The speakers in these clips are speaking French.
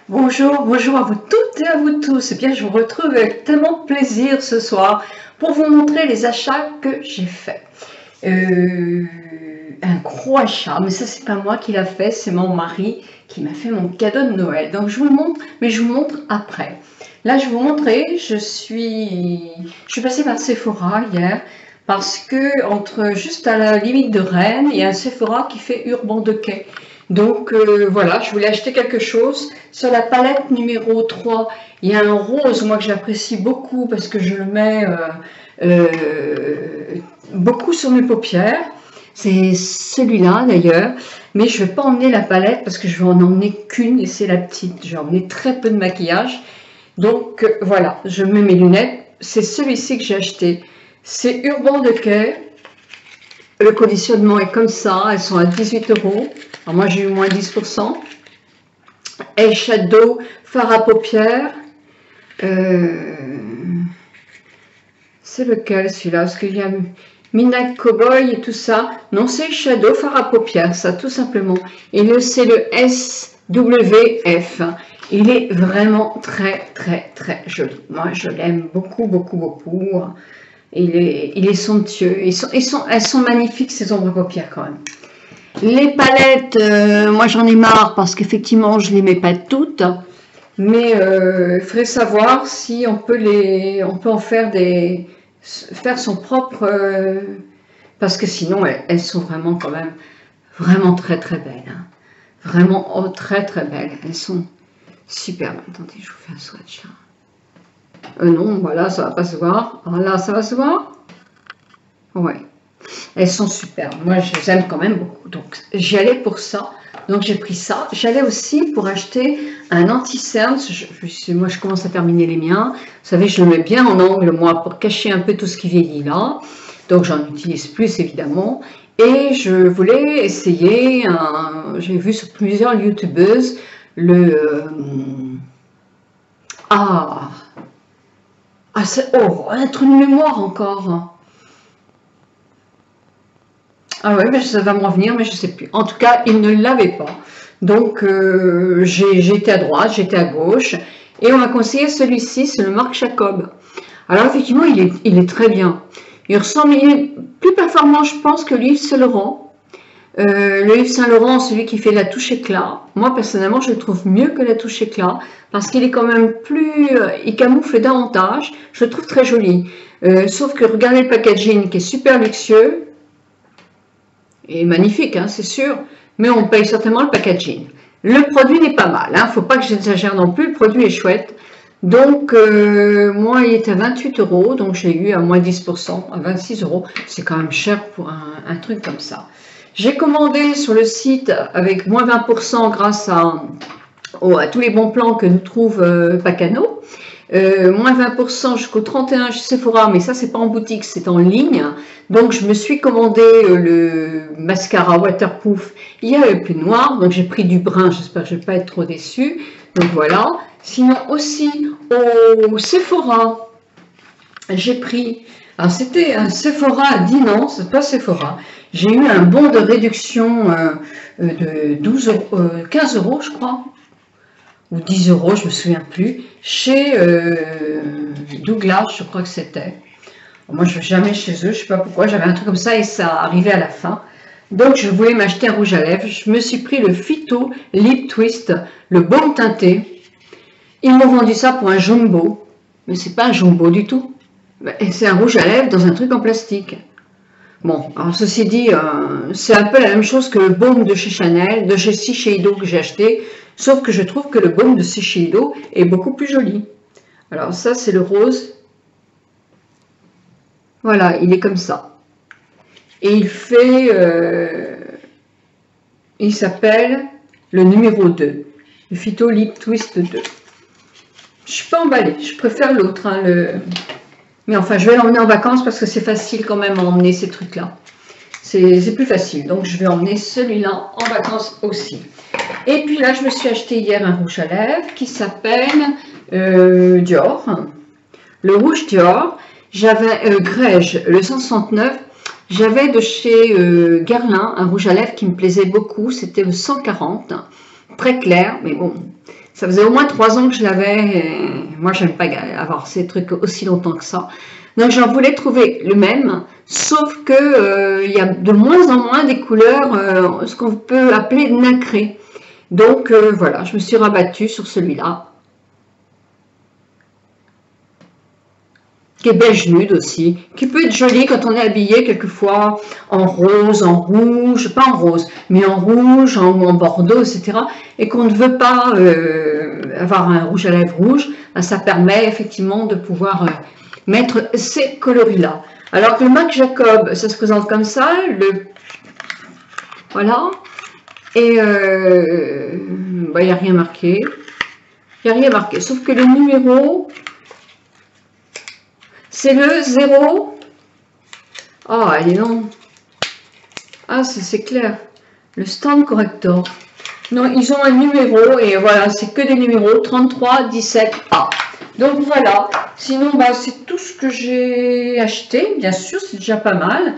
Bonjour, bonjour à vous toutes et à vous tous. Eh bien, je vous retrouve avec tellement de plaisir ce soir pour vous montrer les achats que j'ai faits. Un gros achat, mais ça c'est pas moi qui l'a fait, c'est mon mari qui m'a fait mon cadeau de Noël. Donc je vous le montre, mais je vous montre après. Là, je vais vous montrer, je suis passée par Sephora hier parce que juste à la limite de Rennes, il y a un Sephora qui fait Urban Decay. Donc voilà, je voulais acheter quelque chose. Sur la palette numéro 3, il y a un rose, moi que j'apprécie beaucoup parce que je le mets beaucoup sur mes paupières. C'est celui-là d'ailleurs, mais je ne vais pas emmener la palette parce que je vais en emmener qu'une et c'est la petite. Je vais emmener très peu de maquillage. Donc voilà, je mets mes lunettes. C'est celui-ci que j'ai acheté. C'est Urban Decay. Le conditionnement est comme ça, elles sont à 18 €. Alors moi j'ai eu moins 10%. Eyeshadow, fard à paupières. C'est lequel celui-là? Parce qu'il y a Midnight Cowboy et tout ça. Non, c'est Eyeshadow, fard à paupières, ça tout simplement. Et c'est le SWF. Il est vraiment très très très joli. Moi je l'aime beaucoup beaucoup beaucoup. Il est somptueux. Elles sont magnifiques ces ombres à paupières quand même. Les palettes, moi j'en ai marre parce qu'effectivement je ne les mets pas toutes. Mais il faudrait savoir si on peut en faire faire son propre. Parce que sinon elles sont vraiment quand même vraiment très très belles. Hein. Vraiment très très belles. Elles sont superbes. Attendez, je vous fais un swatch. Non, voilà, ça va pas se voir. Alors là, ça va se voir. Ouais. Elles sont superbes. Moi, je les aime quand même beaucoup. Donc, j'y allais pour ça. Donc, j'ai pris ça. J'allais aussi pour acheter un anti-cerne. Moi, je commence à terminer les miens. Vous savez, je le mets bien en angle, moi, pour cacher un peu tout ce qui vieillit là. Donc, j'en utilise plus, évidemment. Et je voulais essayer, j'ai vu sur plusieurs youtubeuses, un trou de mémoire encore. Ah ouais, mais ça va me revenir, mais je ne sais plus. En tout cas, il ne l'avait pas. Donc, j'étais à droite, j'étais à gauche. Et on m'a conseillé celui-ci, c'est le Marc Jacob. Alors, effectivement, il est très bien. Il est plus performant, je pense, que le Yves Saint Laurent. Le Yves Saint Laurent, celui qui fait la touche éclat. Moi, personnellement, je le trouve mieux que la touche éclat. Parce qu'il est quand même plus... il camoufle davantage. Je le trouve très joli. Sauf que regardez le packaging qui est super luxueux. Et magnifique, hein, c'est sûr. Mais on paye certainement le packaging. Le produit n'est pas mal. Hein, faut pas que j'exagère non plus. Le produit est chouette. Donc, moi, il était à 28 €. Donc, j'ai eu à moins 10%, à 26 €. C'est quand même cher pour un truc comme ça. J'ai commandé sur le site avec moins 20% grâce à tous les bons plans que nous trouve Pacano. Moins 20% jusqu'au 31 chez Sephora, mais ça c'est pas en boutique, c'est en ligne. Donc je me suis commandé le mascara waterproof. Il y a le plus noir, donc j'ai pris du brun, j'espère que je vais pas être trop déçue. Donc voilà. Sinon aussi au Sephora, j'ai pris, alors c'était un Sephora à Dinan, c'est pas Sephora. J'ai eu un bon de réduction de 15 €, je crois, ou 10 €, je me souviens plus, chez Douglas, je crois que c'était. Moi, je ne vais jamais chez eux, je ne sais pas pourquoi, j'avais un truc comme ça et ça arrivait à la fin. Donc, je voulais m'acheter un rouge à lèvres. Je me suis pris le Phyto Lip Twist, le baume teinté. Ils m'ont vendu ça pour un jumbo, mais c'est pas un jumbo du tout. C'est un rouge à lèvres dans un truc en plastique. Bon, alors ceci dit, c'est un peu la même chose que le baume de chez Chanel, de chez Shiseido que j'ai acheté, sauf que je trouve que le baume de Shiseido est beaucoup plus joli. Alors ça, c'est le rose. Voilà, il est comme ça. Et il s'appelle le numéro 2, le Phyto Lip Twist 2. Je suis pas emballée, je préfère l'autre, hein, mais enfin, je vais l'emmener en vacances parce que c'est facile quand même à emmener ces trucs-là. C'est plus facile. Donc, je vais emmener celui-là en vacances aussi. Et puis là, je me suis acheté hier un rouge à lèvres qui s'appelle Dior. Le rouge Dior. J'avais Grège, le 169. J'avais de chez Guerlain un rouge à lèvres qui me plaisait beaucoup. C'était le 140. Très clair, mais bon, Ça faisait au moins 3 ans que je l'avais. Et moi, j'aime pas avoir ces trucs aussi longtemps que ça. Donc, j'en voulais trouver le même, sauf que il y a de moins en moins des couleurs, ce qu'on peut appeler nacrées. Donc, voilà, je me suis rabattue sur celui-là, qui est beige nude aussi, qui peut être joli quand on est habillé quelquefois en rose, en rouge, pas en rose, mais en rouge, en bordeaux, etc. Et qu'on ne veut pas avoir un rouge à lèvres rouge, ben, ça permet effectivement de pouvoir mettre ces coloris-là. Alors que le Marc Jacob, ça se présente comme ça, voilà, et ben, il n'y a rien marqué, il n'y a rien marqué, sauf que le numéro, c'est le 0. Ah, allez non. Ah, c'est clair. Le stand corrector. Non, ils ont un numéro et voilà, c'est que des numéros 33 17A. Donc voilà. Sinon, bah, c'est tout ce que j'ai acheté. Bien sûr, c'est déjà pas mal.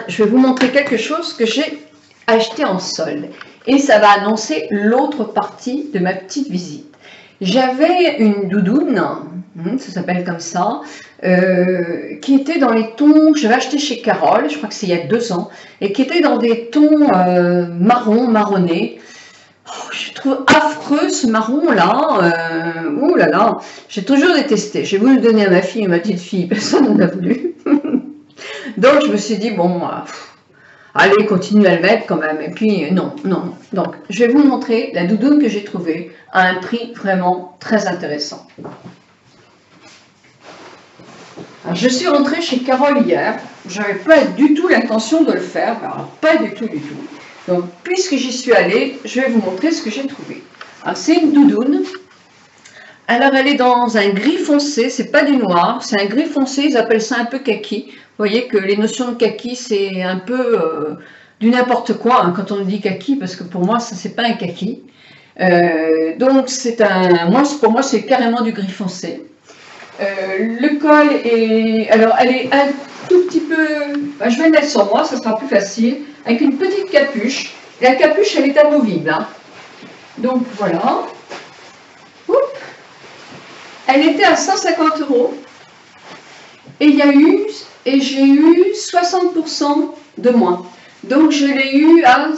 Je vais vous montrer quelque chose que j'ai acheté en solde. Et ça va annoncer l'autre partie de ma petite visite. J'avais une doudoune, ça s'appelle comme ça, qui était dans les tons, j'avais acheté chez Carole, je crois que c'est il y a 2 ans, et qui était dans des tons marronnés. Oh, je trouve affreux ce marron là, ouh là là, j'ai toujours détesté. J'ai voulu le donner à ma fille, ma petite fille, personne ne l'a voulu. Donc je me suis dit, bon, allez, continue à le mettre quand même. Et puis, non. Donc, je vais vous montrer la doudoune que j'ai trouvée à un prix vraiment très intéressant. Alors, je suis rentrée chez Carole hier. Je n'avais pas du tout l'intention de le faire. Alors, pas du tout. Donc, puisque j'y suis allée, je vais vous montrer ce que j'ai trouvé. Alors, c'est une doudoune. Alors, elle est dans un gris foncé. C'est pas du noir. C'est un gris foncé. Ils appellent ça un peu kaki. Vous voyez que les notions de kaki, c'est un peu du n'importe quoi hein, quand on dit kaki, parce que pour moi, ça c'est pas un kaki. Donc c'est pour moi, c'est carrément du gris foncé. Le col est, alors elle est un tout petit peu, je vais le mettre sur moi, ça sera plus facile, avec une petite capuche. La capuche, elle est amovible. Hein. Donc voilà. Oups. Elle était à 150 €. Et j'ai eu 60% de moins. Donc je l'ai eu à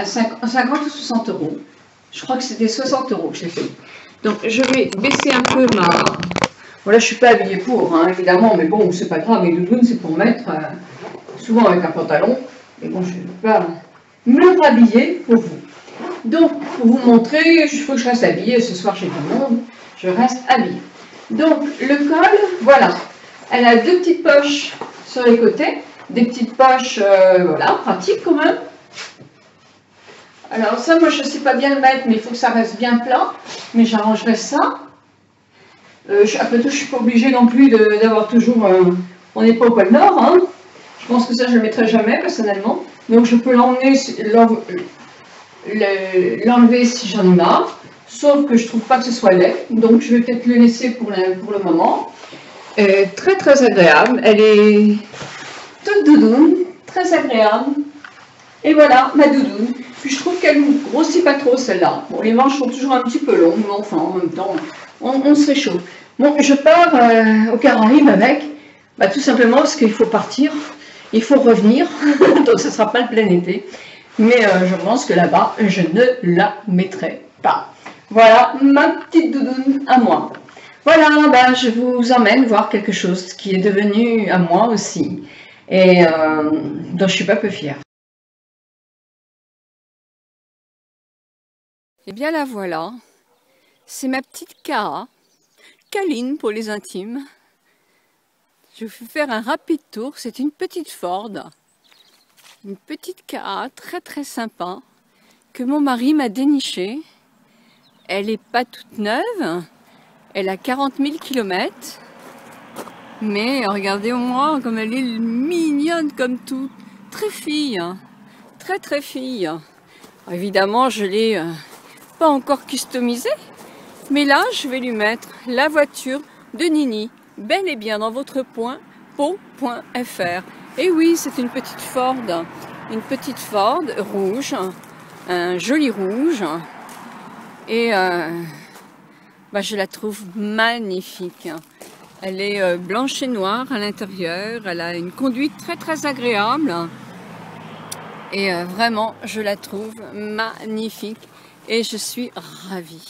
50 ou 60 €. Je crois que c'était 60 € que j'ai fait. Donc je vais baisser un peu ma... Voilà, je ne suis pas habillée pour, hein, évidemment, mais bon, c'est pas grave, mes doudounes, c'est pour mettre, souvent avec un pantalon. Mais bon, je ne vais pas me rhabiller pour vous. Donc, pour vous montrer, il faut que je reste habillée. Ce soir, chez tout le monde, je reste habillée. Donc, le col, voilà. Elle a 2 petites poches sur les côtés, des petites poches, voilà, pratiques quand même. Alors ça, moi je ne sais pas bien le mettre, mais il faut que ça reste bien plat, mais j'arrangerai ça. Après tout, je ne suis pas obligée non plus d'avoir toujours, on n'est pas au pôle Nord, hein. Je pense que ça je ne le mettrai jamais personnellement, donc je peux l'enlever si j'en ai marre, sauf que je ne trouve pas que ce soit laid, donc je vais peut-être le laisser pour le moment. Très très agréable, elle est toute doudoune, très agréable, et voilà ma doudoune. Puis je trouve qu'elle ne grossit pas trop celle-là. Bon, les manches sont toujours un petit peu longues, mais enfin en même temps on se réchauffe. Bon, je pars aux Caraïbes avec, tout simplement parce qu'il faut partir, il faut revenir, donc ce ne sera pas le plein été, mais je pense que là-bas je ne la mettrai pas. Voilà ma petite doudoune à moi. Voilà, je vous emmène voir quelque chose qui est devenu à moi aussi et dont je suis pas peu fière. Eh bien la voilà, c'est ma petite Ka, câline pour les intimes. Je vais vous faire un rapide tour, c'est une petite Ford, une petite Ka très très sympa que mon mari m'a dénichée. Elle n'est pas toute neuve. Elle a 40 000 km, mais regardez au moins comme elle est mignonne comme tout, très fille, très très fille. Alors, évidemment, je l'ai pas encore customisée, mais là, je vais lui mettre la voiture de Nini, bel et bien dans votre pot.fr. Et oui, c'est une petite Ford rouge, un joli rouge. Et je la trouve magnifique. Elle est blanche et noire à l'intérieur. Elle a une conduite très très agréable. Et vraiment, je la trouve magnifique. Et je suis ravie.